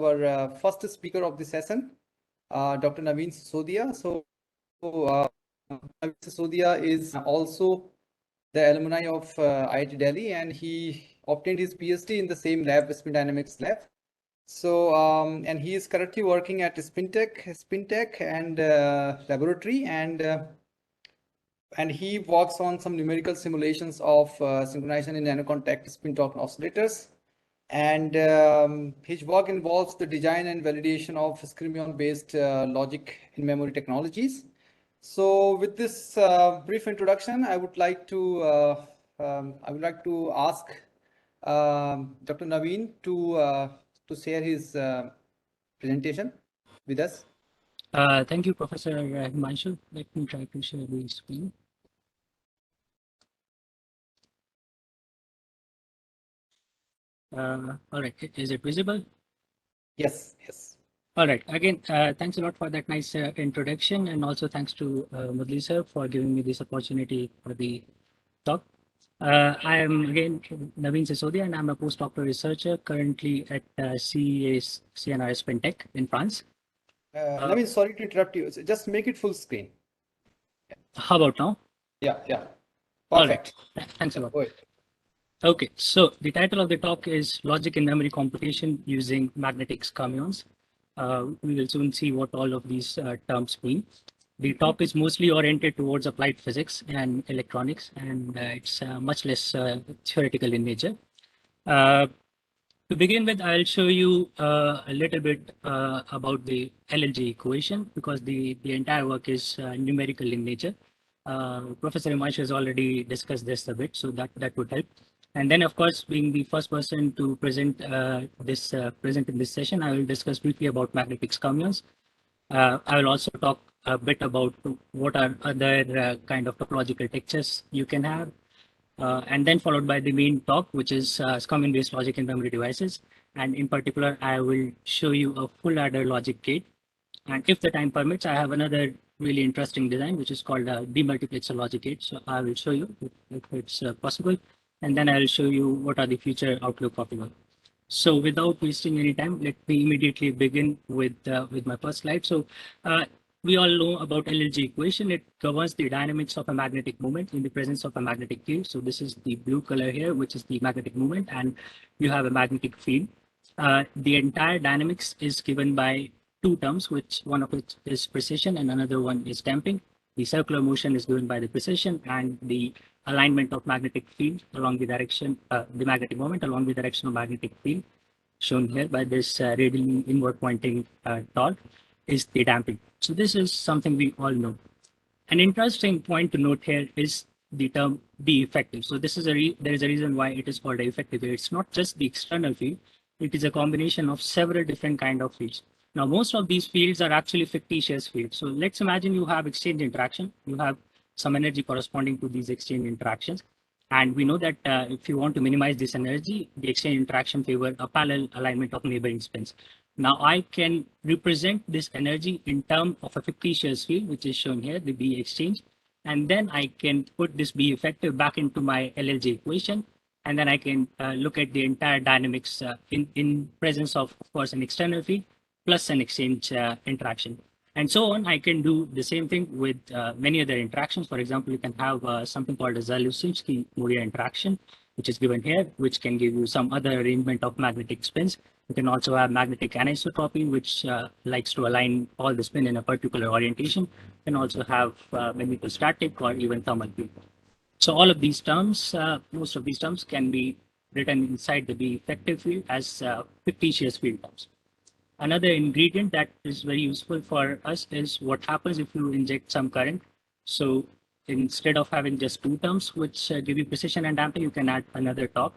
our first speaker of the session, Dr. Naveen Sisodia. So, Naveen Sisodia is also the alumni of IIT Delhi, and he obtained his PhD in the same lab, Spin Dynamics lab. So, and he is currently working at SPINTEC and laboratory, and he works on some numerical simulations of synchronization in nanocontact spin torque oscillators. And his work involves the design and validation of skyrmion-based logic in memory technologies. So, with this brief introduction, I would like to ask Dr. Naveen to share his presentation with us. Thank you, Professor Himanshu. Let me try to share the screen. All right, is it visible? Yes, yes. All right, again, thanks a lot for that nice introduction, and also thanks to Mudli sir for giving me this opportunity for the talk. I am again Naveen Sisodia, and I'm a postdoctoral researcher currently at CNRS SPINTEC in France. Naveen, sorry to interrupt you. Just make it full screen. How about now? Yeah, yeah. Perfect. All right. Thanks a lot. Wait. Okay, so the title of the talk is Logic in Memory Computation Using Magnetic Skyrmions. We will soon see what all of these terms mean. The talk is mostly oriented towards applied physics and electronics, and it's much less theoretical in nature. To begin with, I'll show you a little bit about the LNG equation, because the entire work is numerical in nature. Professor Himanshu has already discussed this a bit, so that would help. And then, of course, being the first person to present present in this session, I will discuss briefly about magnetic skyrmions. I will also talk a bit about what are other kind of topological textures you can have, and then followed by the main talk, which is skyrmion-based logic in memory devices. And in particular, I will show you a full adder logic gate. And if the time permits, I have another really interesting design, which is called a demultiplexer logic gate. So I will show you if it's possible. And then I will show you what are the future outlook of the work. So without wasting any time, let me immediately begin with my first slide. So we all know about LNG equation. It governs the dynamics of a magnetic moment in the presence of a magnetic field. So this is the blue color here, which is the magnetic moment, and you have a magnetic field. The entire dynamics is given by two terms, which one of which is precession and another one is damping. The circular motion is given by the precession, and the alignment of magnetic field along the direction, the magnetic moment along the direction of magnetic field, shown here by this radially inward pointing torque, is the damping. So this is something we all know. An interesting point to note here is the term be effective. So this is there is a reason why it is called effective. It's not just the external field, it is a combination of several different kind of fields. Now, most of these fields are actually fictitious fields. So let's imagine you have exchange interaction. You have some energy corresponding to these exchange interactions. And we know that if you want to minimize this energy, the exchange interaction favor a parallel alignment of neighboring spins. Now I can represent this energy in terms of a fictitious field, which is shown here, the B exchange. And then I can put this B effective back into my LLG equation. And then I can look at the entire dynamics in presence of course, an external field plus an exchange interaction. And so on, I can do the same thing with many other interactions. For example, you can have something called a Logicinmemory interaction, which is given here, which can give you some other arrangement of magnetic spins. You can also have magnetic anisotropy, which likes to align all the spin in a particular orientation. You can also have magnetostatic or even thermal field. So all of these terms, most of these terms can be written inside the B effective field as fictitious field terms. Another ingredient that is very useful for us is what happens if you inject some current. So instead of having just two terms, which give you precision and damping, you can add another torque,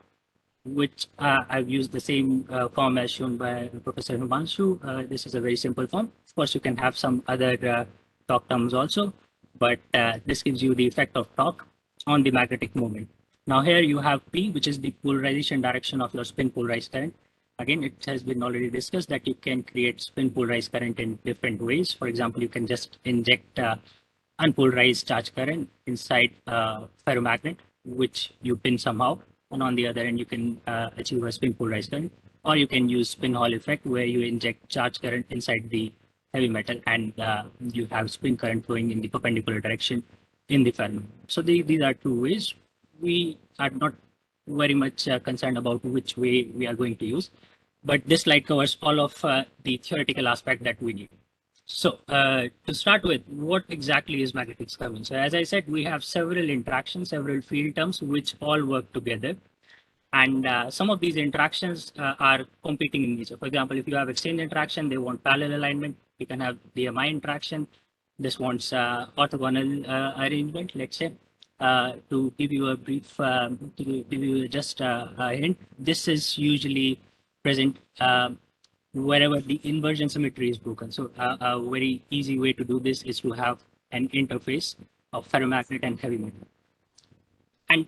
which I've used the same form as shown by Professor Himanshu. This is a very simple form. Of course, you can have some other torque terms also, but this gives you the effect of torque on the magnetic moment. Now here you have P, which is the polarization direction of your spin polarized current. Again, it has been already discussed that you can create spin polarized current in different ways. For example, you can just inject unpolarized charge current inside ferromagnet, which you pin somehow. And on the other end, you can achieve a spin polarized current. or you can use spin Hall effect, where you inject charge current inside the heavy metal and you have spin current flowing in the perpendicular direction in the ferromagnet. So these are two ways. We are not very much concerned about which way we are going to use, but this slide covers all of the theoretical aspect that we need. So to start with, what exactly is magnetic skyrmion? So as I said, we have several interactions, several field terms, which all work together. And some of these interactions are competing in nature. For example, if you have exchange interaction, they want parallel alignment. You can have DMI interaction. This wants orthogonal arrangement, let's say. To give you a brief, to give you just a hint, this is usually present wherever the inversion symmetry is broken. So a very easy way to do this is to have an interface of ferromagnet and heavy metal. And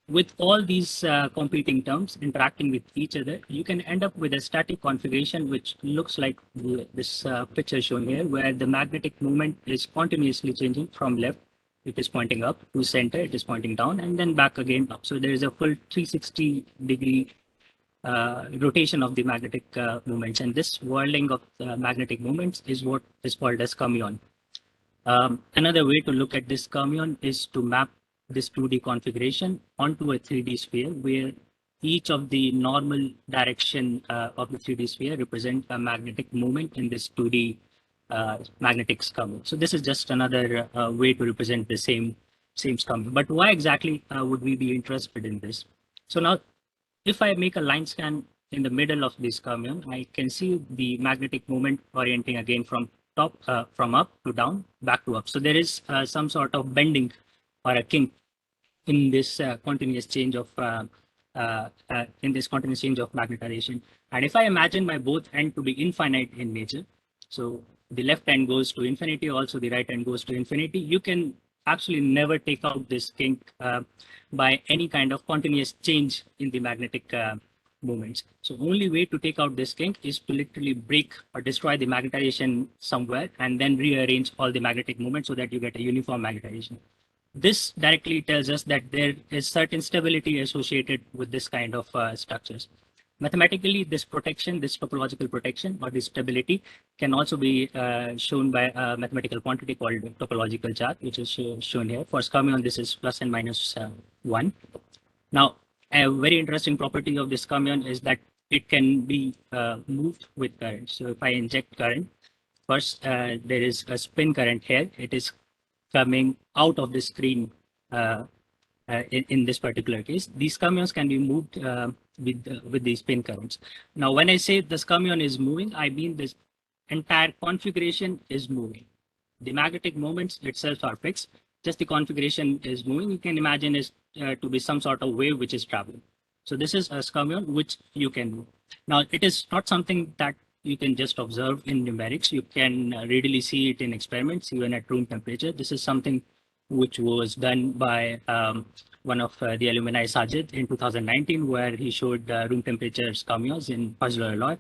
with all these competing terms interacting with each other, you can end up with a static configuration, which looks like this picture shown here, where the magnetic moment is continuously changing from left, it is pointing up, to center, it is pointing down, and then back again up. So there is a full 360-degree rotation of the magnetic moments, and this whirling of magnetic moments is what is called as skyrmion. Another way to look at this skyrmion is to map this 2D configuration onto a 3D sphere, where each of the normal direction of the 3D sphere represent a magnetic moment in this 2D magnetic skyrmion. So this is just another way to represent the same skyrmion. But why exactly would we be interested in this? So now, if I make a line scan in the middle of this skyrmion, I can see the magnetic moment orienting again from top, from up to down, back to up. So there is some sort of bending or a kink in this continuous change of magnetization. And if I imagine my both end to be infinite in nature, so the left end goes to infinity, also the right end goes to infinity, you can actually never take out this kink by any kind of continuous change in the magnetic moments. So only way to take out this kink is to literally break or destroy the magnetization somewhere and then rearrange all the magnetic moments so that you get a uniform magnetization. This directly tells us that there is certain stability associated with this kind of structures. Mathematically, this protection, this topological protection or this stability can also be shown by a mathematical quantity called topological charge, which is shown here. For skyrmion, this is plus and minus 1. Now, a very interesting property of this skyrmion is that it can be moved with current. So if I inject current, first there is a spin current here. It is coming out of the screen in this particular case. These skyrmions can be moved with these spin currents. Now, when I say the skyrmion is moving, I mean this entire configuration is moving. The magnetic moments itself are fixed. Just the configuration is moving. You can imagine it to be some sort of wave which is traveling. So this is a skyrmion which you can move. Now, it is not something that you can just observe in numerics. You can readily see it in experiments, even at room temperature. This is something which was done by one of the alumni, Sajid, in 2019, where he showed room temperature skyrmions in puzzler alloy.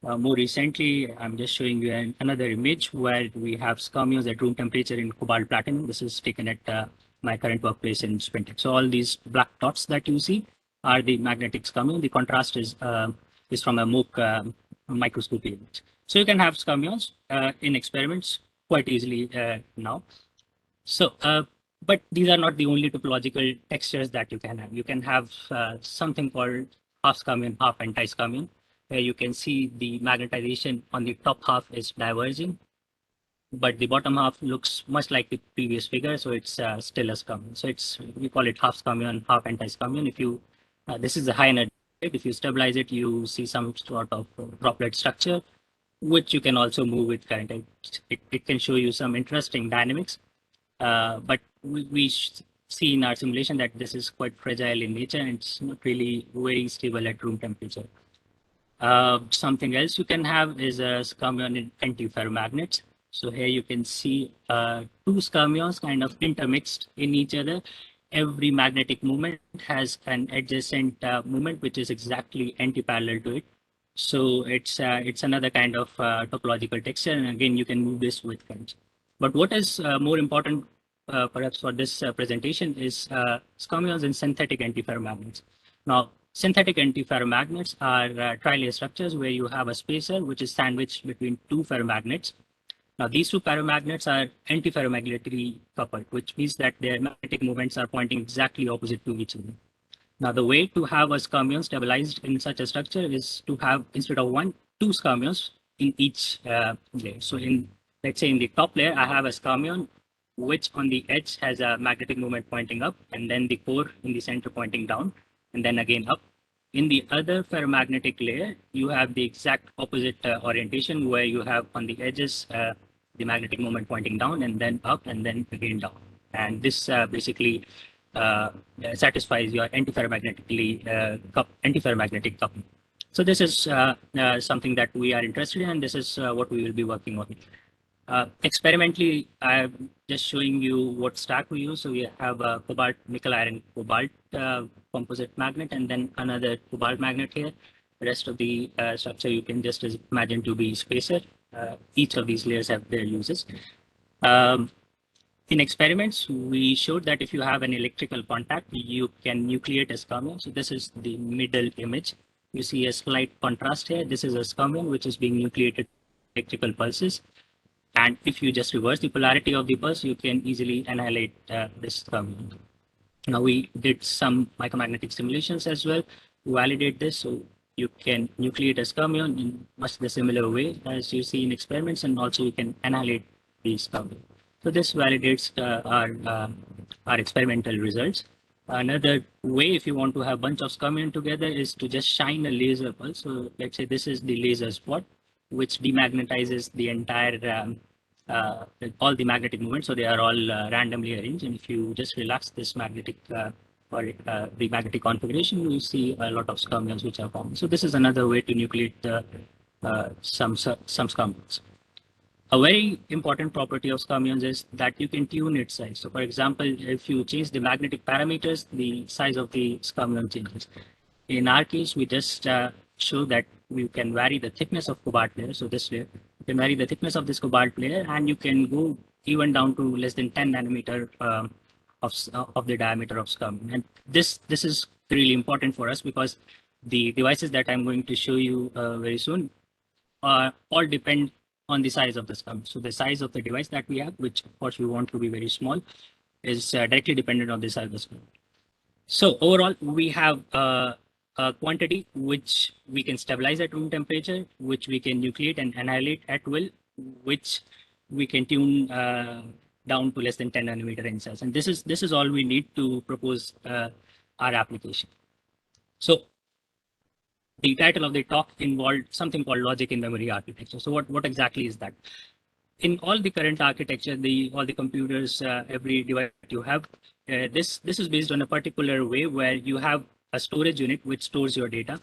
More recently, I'm just showing you another image where we have skyrmions at room temperature in cobalt platinum. This is taken at my current workplace in SPINTEC. So all these black dots that you see are the magnetic skyrmion. The contrast is from a MOOC microscopy image. So you can have skyrmions in experiments quite easily now. So, but these are not the only topological textures that you can have. You can have something called half skyrmion, half anti-skyrmion, where you can see the magnetization on the top half is diverging, but the bottom half looks much like the previous figure, so it's still a skyrmion. So we call it half skyrmion, half anti-skyrmion. If you, this is a high energy. If you stabilize it, you see some sort of droplet structure, which you can also move with current. It can show you some interesting dynamics, but we see in our simulation that this is quite fragile in nature and it's not really very stable at room temperature. Something else you can have is a skyrmion in antiferromagnets. So here you can see two skyrmions kind of intermixed in each other. Every magnetic moment has an adjacent moment which is exactly anti-parallel to it. So it's another kind of topological texture, and again you can move this with currents. But what is more important perhaps for this presentation is skyrmions in synthetic antiferromagnets. Now, Synthetic antiferromagnets are tri-layer structures where you have a spacer which is sandwiched between two ferromagnets. Now, these two ferromagnets are antiferromagnetically coupled, which means that their magnetic moments are pointing exactly opposite to each other. Now, the way to have a skyrmion stabilized in such a structure is to have, instead of one, two skyrmions in each layer. So let's say in the top layer, I have a skyrmion, which on the edge has a magnetic moment pointing up, and then the core in the center pointing down, and then again up. In the other ferromagnetic layer, you have the exact opposite orientation where you have on the edges the magnetic moment pointing down and then up and then again down. And this basically satisfies your antiferromagnetic coupling. So this is something that we are interested in, and this is what we will be working on. Experimentally, I'm just showing you what stack we use. So we have a cobalt, nickel, iron, cobalt composite magnet, and then another cobalt magnet here. The rest of the structure you can just imagine to be spacer. Each of these layers have their uses. In experiments, we showed that if you have an electrical contact, you can nucleate a skyrmion. So this is the middle image. You see a slight contrast here. This is a skyrmion which is being nucleated electrical pulses. And if you just reverse the polarity of the pulse, you can easily annihilate this skyrmion. Now we did some micromagnetic simulations as well to validate this. So you can nucleate a skyrmion in much the similar way as you see in experiments, and also you can annihilate the skyrmion. So this validates our experimental results. Another way, if you want to have a bunch of skyrmion together, is to just shine a laser pulse. So let's say this is the laser spot, which demagnetizes the entire all the magnetic moments. So they are all randomly arranged, and if you just relax this magnetic or the magnetic configuration, you see a lot of skyrmions which are formed. So this is another way to nucleate some skyrmions. A very important property of skyrmions is that you can tune its size. So for example, if you change the magnetic parameters, the size of the skyrmion changes. In our case, we just show that you can vary the thickness of cobalt layer. So this layer, you can vary the thickness of this cobalt layer, and you can go even down to less than 10 nanometer of the diameter of skyrmion. And this is really important for us because the devices that I'm going to show you very soon all depend on the size of the skyrmion. So the size of the device that we have, which of course we want to be very small, is directly dependent on the size of the skyrmion. So overall, we have a quantity which we can stabilize at room temperature, which we can nucleate and annihilate at will, which we can tune down to less than 10 nanometer in size. And this is all we need to propose our application. So the title of the talk involved something called logic in memory architecture. So what exactly is that? In all the current architecture, all the computers, every device you have, this is based on a particular way where you have a storage unit which stores your data,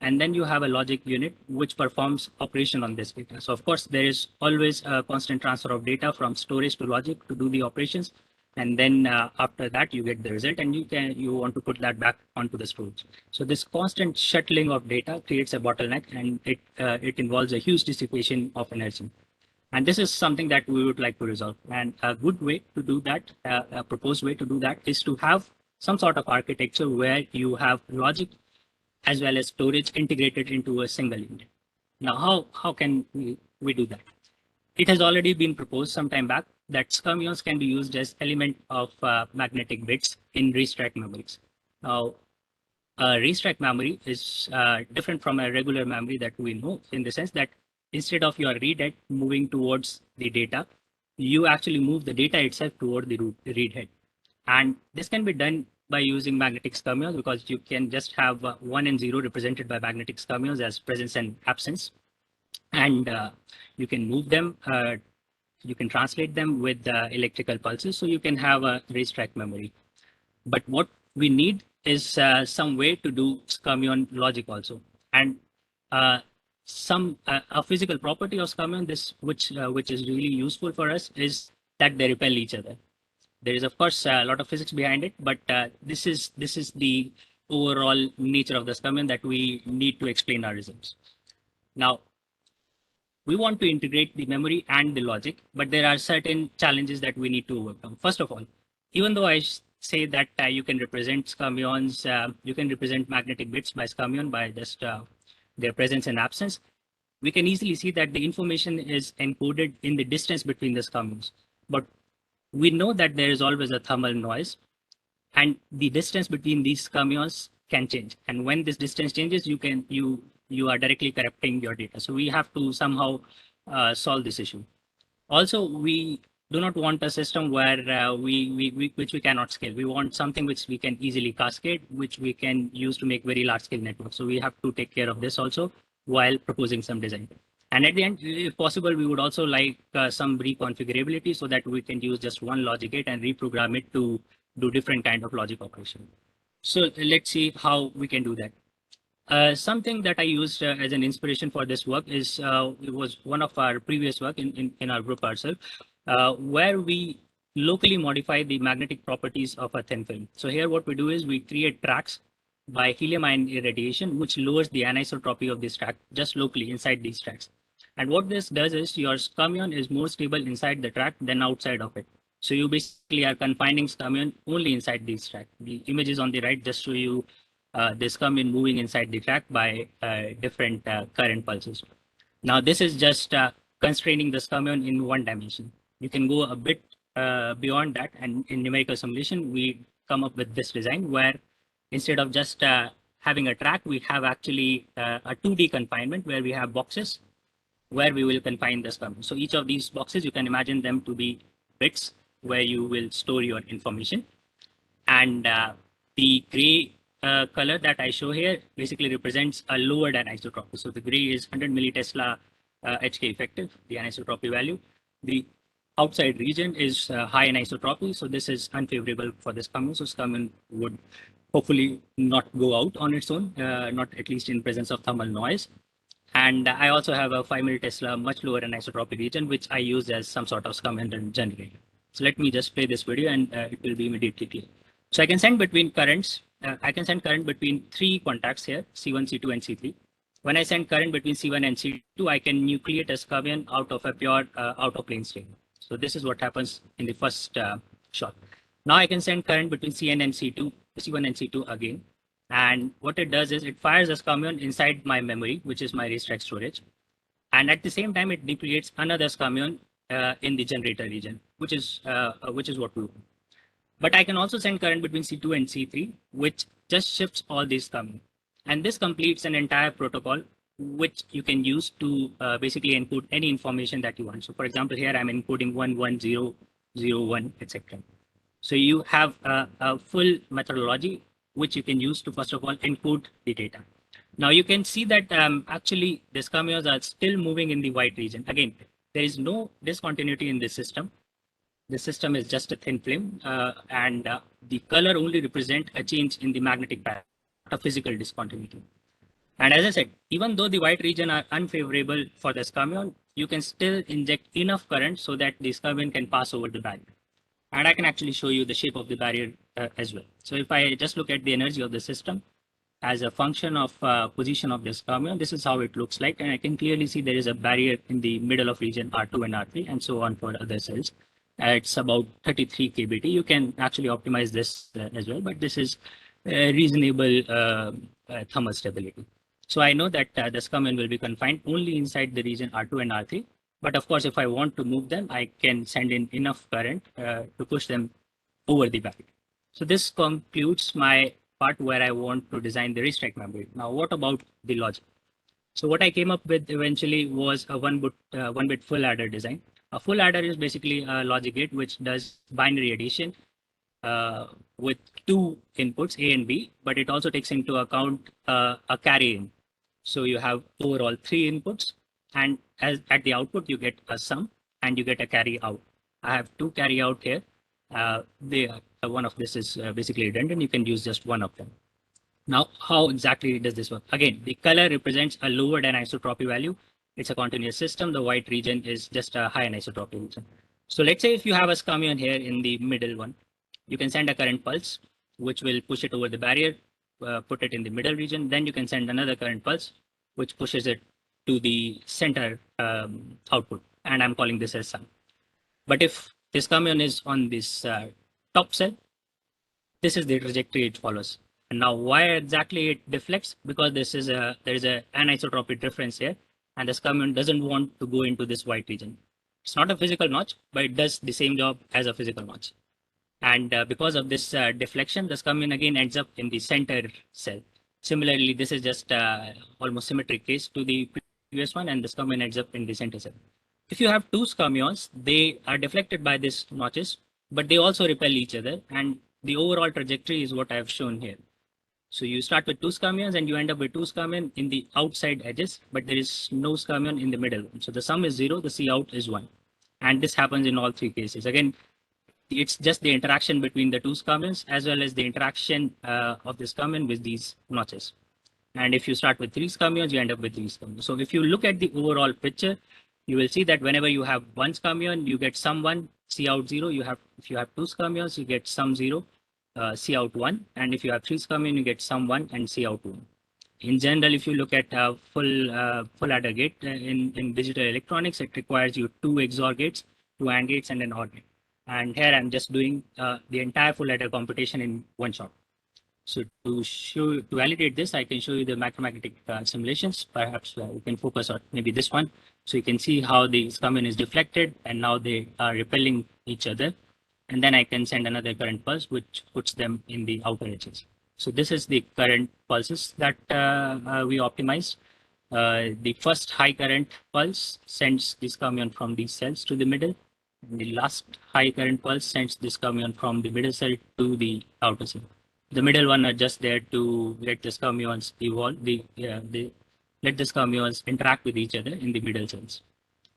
and then you have a logic unit which performs operation on this data. So of course, there is always a constant transfer of data from storage to logic to do the operations. And then after that, you get the result, and you want to put that back onto the storage. So this constant shuttling of data creates a bottleneck, and it involves a huge dissipation of energy. And this is something that we would like to resolve. And a good way to do that, a proposed way to do that, is to have some sort of architecture where you have logic as well as storage integrated into a single unit. Now, how can we do that? It has already been proposed some time back that skyrmions can be used as element of magnetic bits in racetrack memories. Now, racetrack memory is different from a regular memory that we know, in the sense that instead of your read head moving towards the data, you actually move the data itself toward the read head. And this can be done by using magnetic skyrmions, because you can just have 1 and 0 represented by magnetic skyrmions as presence and absence. And you can move them, you can translate them with electrical pulses, so you can have a racetrack memory. But what we need is some way to do skyrmion logic also. And a physical property of skyrmion, which is really useful for us, is that they repel each other. There is of course a lot of physics behind it, but this is the overall nature of the skyrmion that we need to explain our results. Now, we want to integrate the memory and the logic, but there are certain challenges that we need to overcome. First of all, even though I say that you can represent skyrmions, you can represent magnetic bits by skyrmion by just their presence and absence. We can easily see that the information is encoded in the distance between the skyrmions. But we know that there is always a thermal noise, and the distance between these skyrmions can change. And when this distance changes, you are directly corrupting your data. So we have to somehow solve this issue. Also, we do not want a system where which we cannot scale. We want something which we can easily cascade, which we can use to make very large scale networks. So we have to take care of this also while proposing some design. And at the end, if possible, we would also like some reconfigurability so that we can use just one logic gate and reprogram it to do different kind of logic operation. So let's see how we can do that. Something that I used as an inspiration for this work is it was one of our previous work in our group ourselves, where we locally modify the magnetic properties of a thin film. So here what we do is we create tracks by helium ion irradiation, which lowers the anisotropy of this track just locally inside these tracks. And what this does is your skyrmion is more stable inside the track than outside of it. So you basically are confining skyrmion only inside these tracks. The images on the right just show you this skyrmion moving inside the track by different current pulses. Now this is just constraining the skyrmion in one dimension. You can go a bit beyond that, and in numerical simulation, we come up with this design where instead of just having a track, we have actually a 2D confinement where we have boxes where we will confine the skyrmion. So each of these boxes, you can imagine them to be bits where you will store your information. And the gray color that I show here basically represents a lowered anisotropy. So the gray is 100 millitesla HK effective, the anisotropy value. The outside region is high anisotropy, so this is unfavorable for this skyrmion. So skyrmion would hopefully not go out on its own, not at least in presence of thermal noise. And I also have a 5 millitesla much lower anisotropy region, which I use as some sort of skyrmion generator. So let me just play this video and it will be immediately clear. So I can send between currents. I can send current between 3 contacts here, C1, C2, and C3. When I send current between C1 and C2, I can nucleate a skyrmion out of a pure out of plane state. So this is what happens in the first shot. Now I can send current between C1 and C2 again. And what it does is it fires a skyrmion inside my memory, which is my racetrack storage. And at the same time, it nucleates another skyrmion in the generator region, which is what we do. But I can also send current between C2 and C3, which just shifts all these skyrmion. And this completes an entire protocol, which you can use to basically encode any information that you want. So for example, here I'm encoding 11001, etc. So you have a full methodology, which you can use to, first of all, encode the data. Now you can see that actually the skyrmions are still moving in the white region. Again, there is no discontinuity in this system. The system is just a thin film, and the color only represent a change in the magnetic pattern, a physical discontinuity. And as I said, even though the white region are unfavorable for the skyrmion, you can still inject enough current so that the skyrmion can pass over the barrier. And I can actually show you the shape of the barrier as well. So if I just look at the energy of the system as a function of position of the skyrmion, this is how it looks like. And I can clearly see there is a barrier in the middle of region R2 and R3 and so on for other cells. It's about 33 kBT. You can actually optimize this as well, but this is reasonable thermal stability. So I know that the skyrmion will be confined only inside the region R2 and R3. But of course, if I want to move them, I can send in enough current to push them over the barrier. So this concludes my part where I want to design the racetrack memory. Now, what about the logic? So what I came up with eventually was a one bit full adder design. A full adder is basically a logic gate which does binary addition with 2 inputs, A and B, but it also takes into account a carry in. So you have overall 3 inputs, and as at the output, you get a sum and you get a carry out. I have 2 carry out here. One of this is basically redundant. You can use just one of them. Now, how exactly does this work? Again, the color represents a lowered anisotropy value. It's a continuous system. The white region is just a high anisotropy region. So let's say if you have a skyrmion here in the middle one, you can send a current pulse, which will push it over the barrier, put it in the middle region. Then you can send another current pulse, which pushes it to the center output. And I'm calling this as sum. But if this skyrmion is on this top cell, this is the trajectory it follows. And now why exactly it deflects? Because there is a anisotropy difference here, and the skyrmion doesn't want to go into this white region. It's not a physical notch, but it does the same job as a physical notch. And because of this deflection, the skyrmion again ends up in the center cell. Similarly, this is just almost symmetric case to the previous one, and the skyrmion ends up in the center cell. If you have two skyrmions, they are deflected by these notches, but they also repel each other, and the overall trajectory is what I have shown here. So you start with two skyrmions and you end up with two skyrmion in the outside edges, but there is no skyrmion in the middle. So the sum is 0, the C out is 1. And this happens in all three cases. Again, it's just the interaction between the two skyrmions as well as the interaction of the skyrmion with these notches. And if you start with three skyrmions, you end up with three skyrmions. So if you look at the overall picture, you will see that whenever you have one skyrmion, you get sum 1, C out 0. If you have two skyrmions, you get sum 0, C out 1. And if you have three skyrmions, you get sum 1 and C out 1. In general, if you look at full adder gate in digital electronics, it requires you 2 XOR gates, 2 AND gates, and an OR gate. And here I'm just doing the entire full adder computation in one shot. So to validate this, I can show you the macromagnetic simulations. Perhaps we can focus on maybe this one. So you can see how the skyrmion is deflected and now they are repelling each other. And then I can send another current pulse, which puts them in the outer edges. So this is the current pulses that we optimized. The first high current pulse sends the skyrmion from these cells to the middle. And the last high current pulse sends the skyrmion from the middle cell to the outer cell. The middle one are just there to let the skyrmions evolve. Let the skyrmions interact with each other in the middle cells.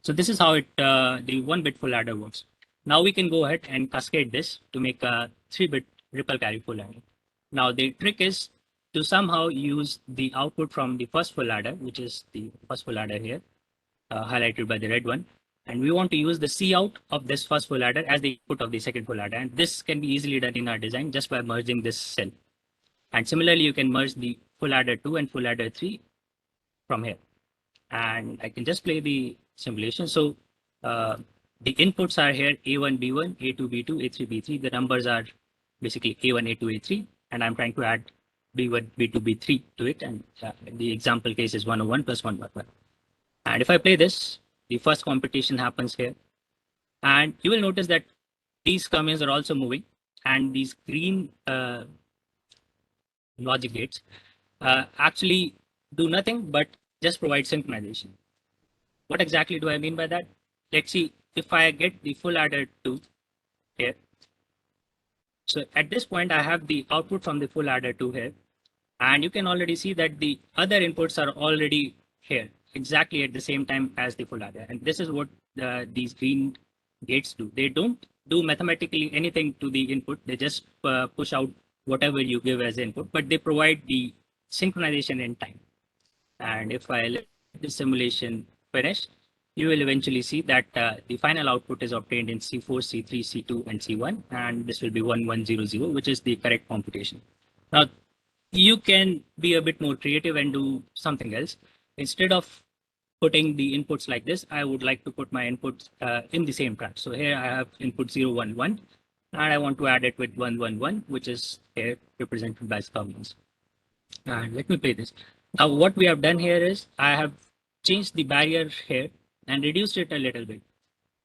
So this is how the 1-bit full adder works. Now we can go ahead and cascade this to make a 3-bit ripple carry full adder. Now the trick is to somehow use the output from the first full adder, which is the first full adder here, highlighted by the red one. And we want to use the C out of this first full adder as the input of the second full adder. And this can be easily done in our design just by merging this cell. And similarly, you can merge the full adder 2 and full adder 3 from here. And I can just play the simulation. So the inputs are here A1, B1, A2, B2, A3, B3. The numbers are basically A1, A2, A3. And I'm trying to add B1, B2, B3 to it. And the example case is 101 plus 111. And if I play this, the first computation happens here. And you will notice that these skyrmions are also moving. And these green logic gates actually do nothing but just provide synchronization. What exactly do I mean by that? Let's see if I get the full adder 2 here. So at this point, I have the output from the full adder 2 here. And you can already see that the other inputs are already here, exactly at the same time as the full adder. And this is what these green gates do. They don't do mathematically anything to the input. They just push out whatever you give as input, but they provide the synchronization in time. And if I let the simulation finish, you will eventually see that the final output is obtained in C4, C3, C2, and C1, and this will be 1100, which is the correct computation. Now, you can be a bit more creative and do something else. Instead of putting the inputs like this, I would like to put my inputs in the same track. So here I have input 011, and I want to add it with 111, which is here represented by skyrmions. And let me play this. Now, what we have done here is I have changed the barrier here and reduced it a little bit.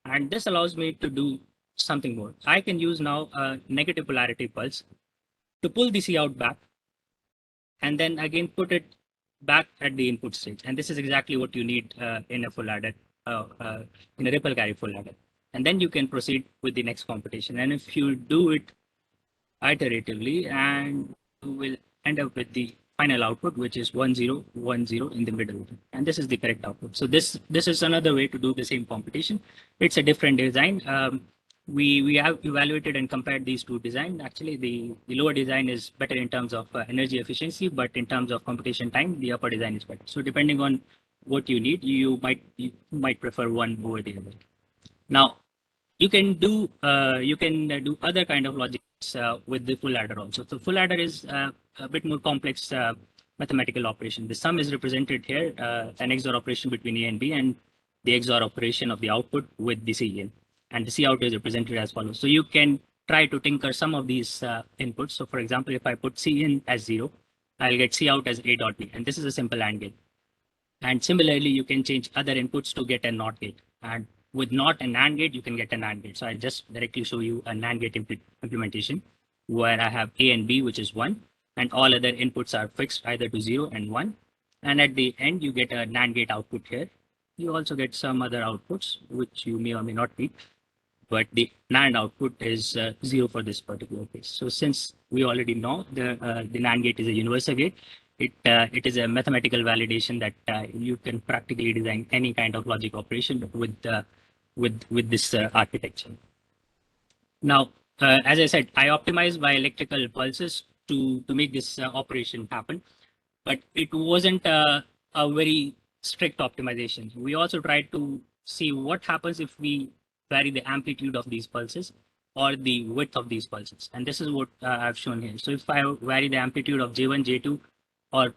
And this allows me to do something more. I can use now a negative polarity pulse to pull the C out back and then again put it back at the input stage. And this is exactly what you need in a full adder, in a ripple carry full adder. And then you can proceed with the next computation. And if you do it iteratively, and you will end up with the final output, which is 1010 in the middle. And this is the correct output. So this is another way to do the same computation. It's a different design. We have evaluated and compared these two designs. Actually, the lower design is better in terms of energy efficiency, but in terms of computation time, the upper design is better. So depending on what you need, you might prefer one over the other. Now, you can do other kind of logics with the full adder also. So full adder is a bit more complex mathematical operation. The sum is represented here, an XOR operation between A and B, and the XOR operation of the output with the C in. And the C out is represented as follows. So you can try to tinker some of these inputs. So for example, if I put C in as 0, I'll get C out as A dot B. And this is a simple AND gate. And similarly, you can change other inputs to get a NOT gate. And with NOT and AND gate, you can get an AND gate. So I'll just directly show you a NAND gate implementation where I have A and B, which is 1, and all other inputs are fixed either to 0 and 1. And at the end, you get a NAND gate output here. You also get some other outputs, which you may or may not need, but the NAND output is 0 for this particular case. So since we already know the NAND gate is a universal gate, it is a mathematical validation that you can practically design any kind of logic operation with this architecture. Now, as I said, I optimized by electrical pulses to make this operation happen, but it wasn't a very strict optimization. We also tried to see what happens if we vary the amplitude of these pulses or the width of these pulses. And this is what I've shown here. So if I vary the amplitude of J1, J2, or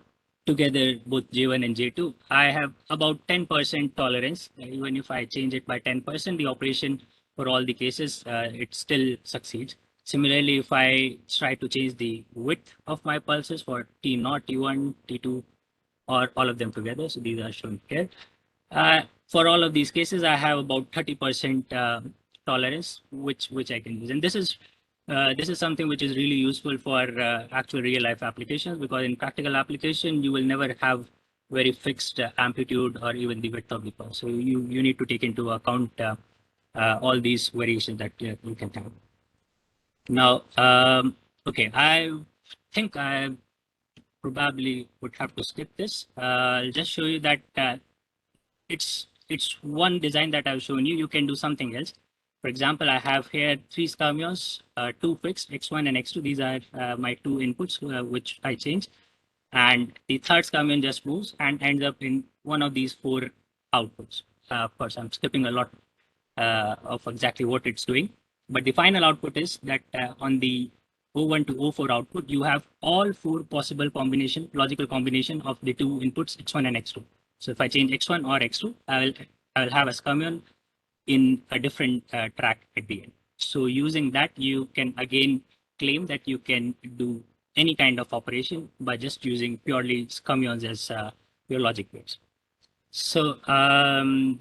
together both J1 and J2, I have about 10% tolerance. Even if I change it by 10%, the operation for all the cases, it still succeeds. Similarly, if I try to change the width of my pulses for T0, T1, T2, or all of them together, so these are shown here. For all of these cases, I have about 30% tolerance, which I can use. And this is something which is really useful for actual real life applications, because in practical application, you will never have very fixed amplitude or even the width of the pulse. So you need to take into account all these variations that you can have. Now, okay, I think I probably would have to skip this. I'll just show you that it's one design that I've shown you. You can do something else. For example, I have here 3 skyrmions, 2 fixed, X1 and X2. These are my 2 inputs, which I change. And the third skyrmion just moves and ends up in one of these 4 outputs. Of course, I'm skipping a lot of exactly what it's doing. But the final output is that on the O1 to O4 output, you have all 4 possible logical combination of the 2 inputs, X1 and X2. So if I change X1 or X2, I will have a skyrmion in a different track at the end. So using that, you can again claim that you can do any kind of operation by just using purely skyrmions as your logic weights. So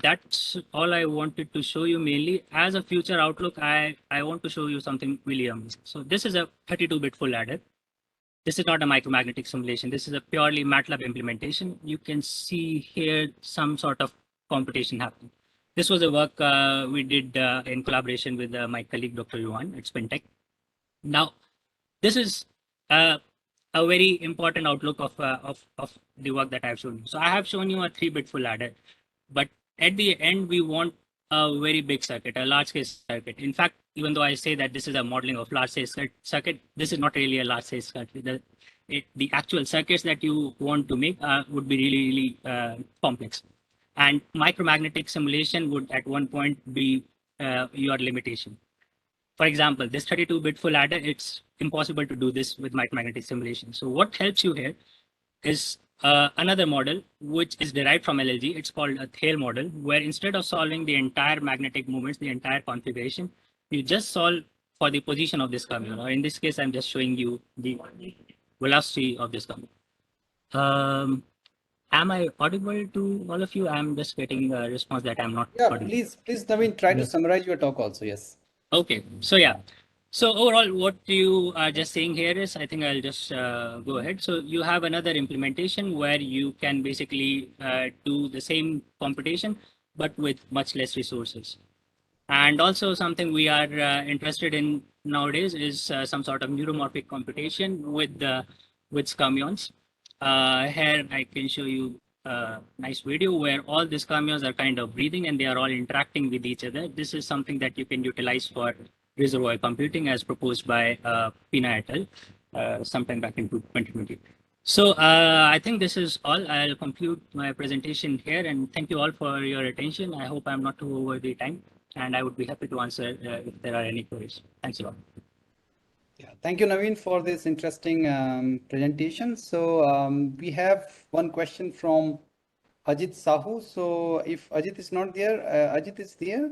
that's all I wanted to show you mainly. As a future outlook, I want to show you something really amazing. So this is a 32-bit full adder. This is not a micromagnetic simulation. This is a purely MATLAB implementation. You can see here some sort of computation happening. This was a work we did in collaboration with my colleague, Dr. Yuan at SPINTEC. Now, this is a very important outlook of the work that I've shown you. So I have shown you a 3-bit full adder, but at the end, we want a very big circuit, a large-scale circuit. In fact, even though I say that this is a modeling of large-scale circuit, this is not really a large-scale circuit. The actual circuits that you want to make would be really, really complex. And micromagnetic simulation would at one point be your limitation. For example, this 32-bit full adder, it's impossible to do this with micromagnetic simulation. So what helps you here is another model, which is derived from LLG. It's called a Thale model, where instead of solving the entire magnetic moments, the entire configuration, you just solve for the position of this skyrmion. Or in this case, I'm just showing you the velocity of this skyrmion. Am I audible to all of you? I'm just getting a response that I'm not audible. Please, Naveen, try to summarize your talk also. Yes. Okay, so yeah. So overall, what you are just saying here is, I think I'll just go ahead. So you have another implementation where you can basically do the same computation, but with much less resources. And also something we are interested in nowadays is some sort of neuromorphic computation with skyrmions. Here I can show you a nice video where all the skyrmions are kind of breathing and they are all interacting with each other. This is something that you can utilize for reservoir computing as proposed by Pina et al. Sometime back in 2020. So I think this is all. I'll conclude my presentation here and thank you all for your attention. I hope I'm not too over the time and I would be happy to answer if there are any queries. Thanks a lot. Yeah, thank you, Naveen, for this interesting presentation. So we have one question from Ajit Sahu. So if Ajit is not there, Ajit is there.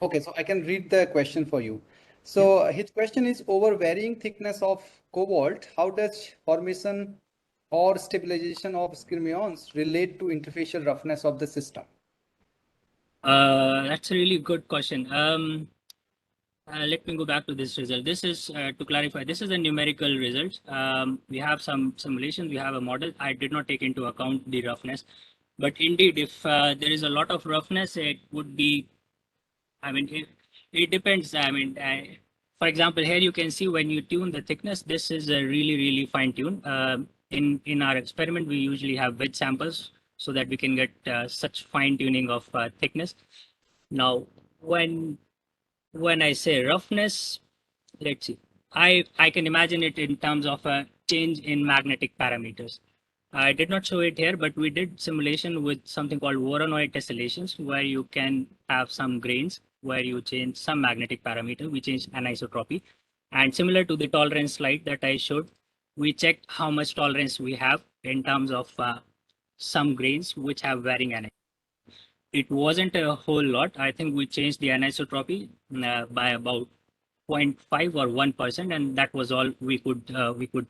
Okay, so I can read the question for you. So his question is, over varying thickness of cobalt, how does formation or stabilization of skyrmions relate to interfacial roughness of the system? That's a really good question. Let me go back to this result. This is to clarify. This is a numerical result. We have some simulation. We have a model. I did not take into account the roughness, but indeed, if there is a lot of roughness, it would be. I mean, it depends. I mean, for example, here you can see when you tune the thickness. This is a really fine tune. In our experiment, we usually have wedge samples so that we can get such fine tuning of thickness. Now, when I say roughness, let's see. I can imagine it in terms of a change in magnetic parameters. I did not show it here, but we did simulation with something called Voronoi tessellations, where you can have some grains where you change some magnetic parameter. We change anisotropy. And similar to the tolerance slide that I showed, we checked how much tolerance we have in terms of some grains which have varying anisotropy. It wasn't a whole lot. I think we changed the anisotropy by about 0.5 or 1%, and that was all we could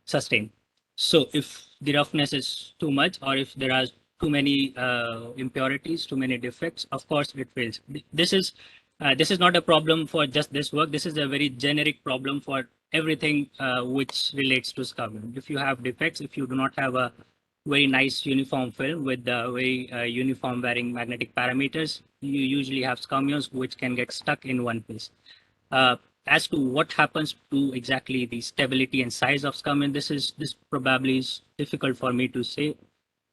sustain. So if the roughness is too much, or if there are too many impurities, too many defects, of course it fails. This is not a problem for just this work. This is a very generic problem for everything which relates to scabbing. If you have defects, if you do not have a very nice uniform film with very uniform varying magnetic parameters, you usually have scammers which can get stuck in one place. As to what happens to exactly the stability and size of scum, this probably is difficult for me to say.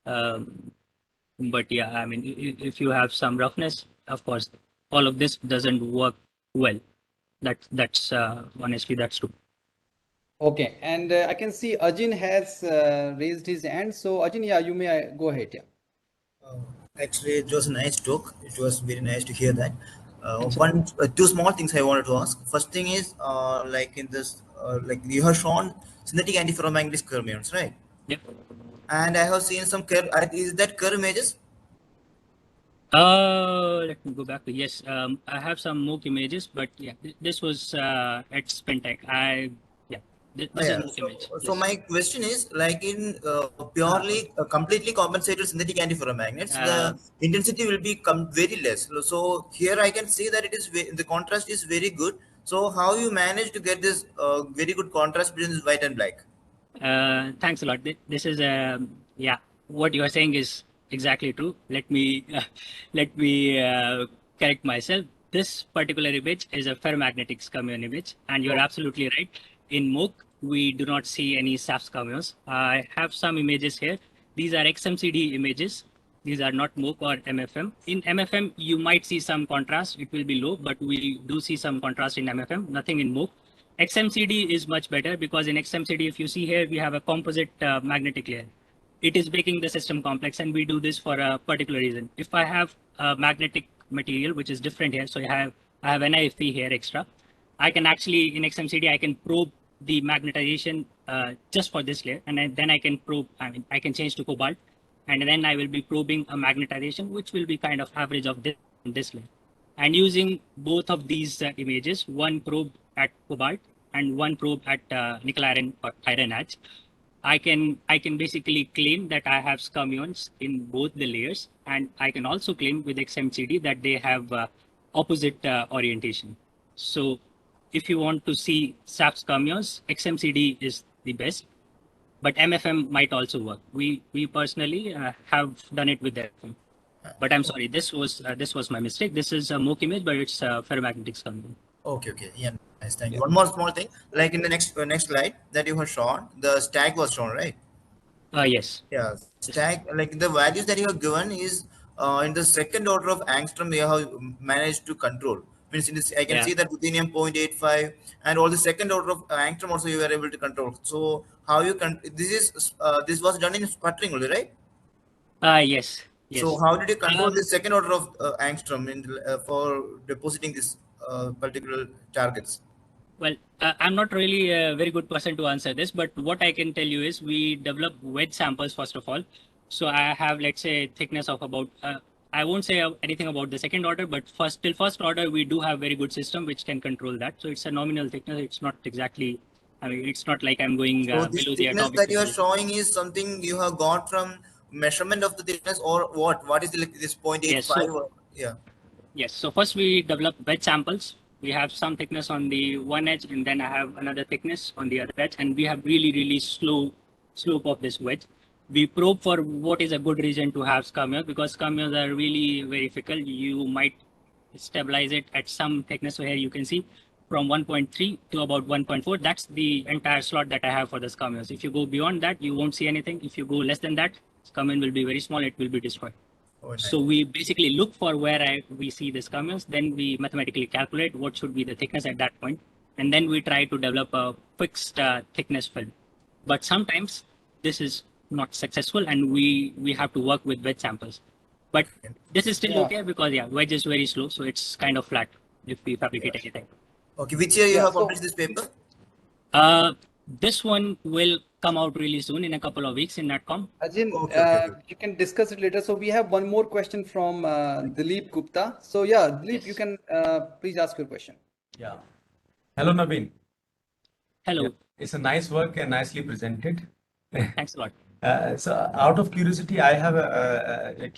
But yeah, I mean, if you have some roughness, of course, all of this doesn't work well. That's honestly that's true. Okay, and I can see Ajin has raised his hand. So Ajin, yeah, you may go ahead. Yeah. Actually, it was a nice talk. It was very nice to hear that. Thanks. Two small things I wanted to ask. First thing is, like in this, like you have shown synthetic antiferromagnetic skyrmions, right? Yep. And I have seen some curve. Is that curve images? Let me go back to yes. I have some MOOC images, but yeah, this was at SPINTEC. This is Yeah. MOOC image. So Yes. my question is, like in purely completely compensated synthetic antiferromagnets, the intensity will be very less. So here I can see that it is the contrast is very good. So how you manage to get this very good contrast between this white and black? Thanks a lot. This is yeah. What you are saying is exactly true. Let me correct myself. This particular image is a ferromagnetic scammon image, and you're absolutely right. In MOOC, we do not see any SAF scammons. I have some images here. These are XMCD images. These are not MOOC or MFM. In MFM, you might see some contrast. It will be low, but we do see some contrast in MFM. Nothing in MOOC. XMCD is much better because in XMCD, if you see here, we have a composite magnetic layer. It is making the system complex, and we do this for a particular reason. If I have a magnetic material, which is different here, so I have NIFP here extra, I can actually, in XMCD, I can probe the magnetization just for this layer, and then I can probe, I can change to cobalt, and then I will be probing a magnetization, which will be kind of average of this layer. And using both of these images, one probe at cobalt and one probe at nickel iron or iron ash, I can basically claim that I have scammons in both the layers, and I can also claim with XMCD that they have opposite orientation. So if you want to see SAP scammons, XMCD is the best, but MFM might also work. We personally have done it with MFM. But I'm sorry, this was my mistake. This is a MOOC image, but it's ferromagnetic scammon. Okay. Yeah, nice. Thank you. One more small thing, like in the next slide that you have shown, the stack was shown, right? Yes. Yeah, stack like the values that you have given is in the second order of angstrom you have managed to control. Means in this, I can Yeah. see that ruthenium 0.85 and all the second order of angstrom also you were able to control. So how you can this was done in sputtering only, right? Yes. So Yes. how did you control the second order of angstrom for depositing this particular targets? Well, I'm not really a very good person to answer this, but what I can tell you is we develop wedge samples first of all. So I have, let's say, thickness of about I won't say anything about the second order, but till first order, we do have very good system which can control that. So it's a nominal thickness. It's not exactly, I mean, it's not like I'm going So this below the thickness atomic that you are thickness. showing is something you have got from measurement of the thickness, or what? What is the, like, this 0.85? Yes, so, or, yeah. yes. So first we develop wedge samples. We have some thickness on the one edge, and then I have another thickness on the other edge, and we have really slow slope of this wedge. We probe for what is a good region to have skyrmions, because skyrmions are really very fickle. You might stabilize it at some thickness. So here you can see from 1.3 to about 1.4. That's the entire slot that I have for the skyrmions. If you go beyond that, you won't see anything. If you go less than that, skyrmion will be very small. It will be destroyed. Oh, nice. So we basically look for where we see the skyrmions, then we mathematically calculate what should be the thickness at that point, and then we try to develop a fixed thickness film. But sometimes this is not successful, and we have to work with wedge samples. But this is still okay because wedge is very slow, so it's kind of flat if we fabricate anything. Okay, which year you have published this paper? This one will come out really soon in a couple of weeks in NatCom. Ajin, okay. You can discuss it later. So we have one more question from Dilip Gupta. So yeah, Dilip, yes. You can please ask your question. Yeah. Hello, Naveen. Hello. Yeah. It's a nice work and nicely presented. Thanks a lot. So out of curiosity, I have a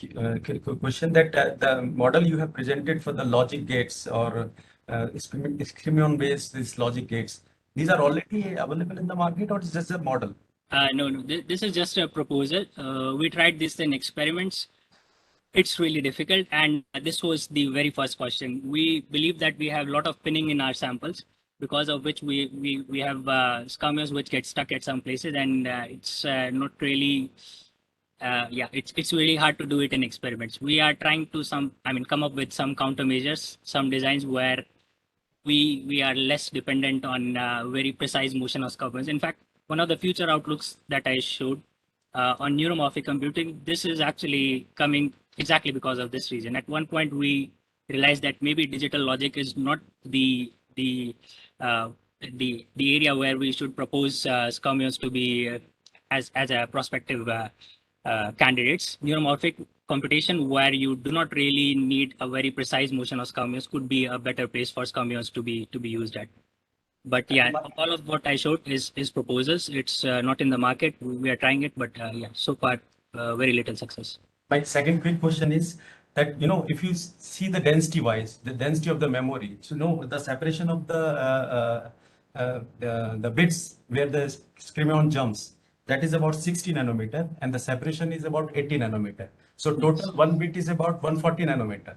question that the model you have presented for the logic gates or skyrmion based these logic gates, these are already available in the market, or is just a model? No. This is just a proposal. We tried this in experiments. It's really difficult, and this was the very first question. We believe that we have a lot of pinning in our samples, because of which we have skyrmions which get stuck at some places, and it's not really, it's really hard to do it in experiments. We are trying to come up with some countermeasures, some designs where we are less dependent on very precise motion of skyrmions. In fact, one of the future outlooks that I showed on neuromorphic computing, this is actually coming exactly because of this reason. At one point, we realized that maybe digital logic is not the area where we should propose skyrmions to be as a prospective candidates. Neuromorphic computation, where you do not really need a very precise motion of skyrmions, could be a better place for skyrmions to be used at. But yeah, all of what I showed is proposals. It's not in the market. We are trying it, but so far very little success. My second quick question is that, if you see the density wise, the density of the memory, so the separation of the bits where the skyrmion jumps, that is about 60 nanometer, and the separation is about 80 nanometer. So total one bit is about 140 nanometer.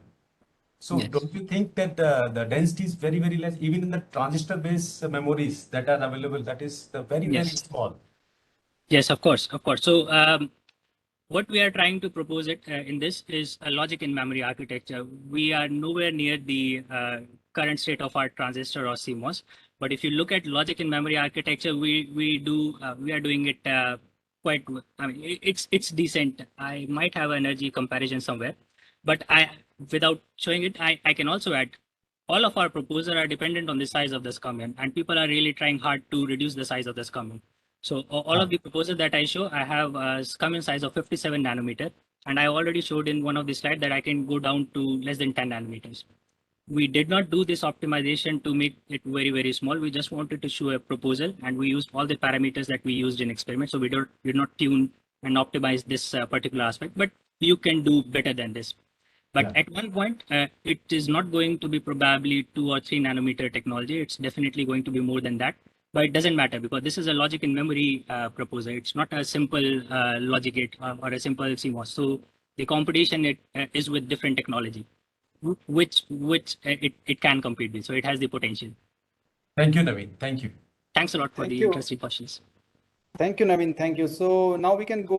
So yes. Don't you think that the density is very less, even in the transistor based memories that are available, that is very small? Yes, of course. So what we are trying to propose in this is a logic in memory architecture. We are nowhere near the current state of our transistor or CMOS. But if you look at logic in memory architecture, we are doing it quite. I mean, it's decent. I might have an energy comparison somewhere, but without showing it, I can also add all of our proposals are dependent on the size of the skyrmion, and people are really trying hard to reduce the size of the skyrmion. So all of the proposals that I show, I have a skyrmion size of 57 nanometer, and I already showed in one of the slides that I can go down to less than 10 nanometers. We did not do this optimization to make it very small. We just wanted to show a proposal, and we used all the parameters that we used in experiments. So we did not tune and optimize this particular aspect, but you can do better than this. But at one point, it is not going to be probably 2 or 3 nanometer technology. It's definitely going to be more than that. But it doesn't matter, because this is a logic in memory proposal. It's not a simple logic gate or a simple CMOS. So the competition is with different technology, which it can compete with. So it has the potential. Thank you, Naveen. Thank you. Thanks a lot for the interesting questions. Thank you, Naveen. Thank you. So now we can go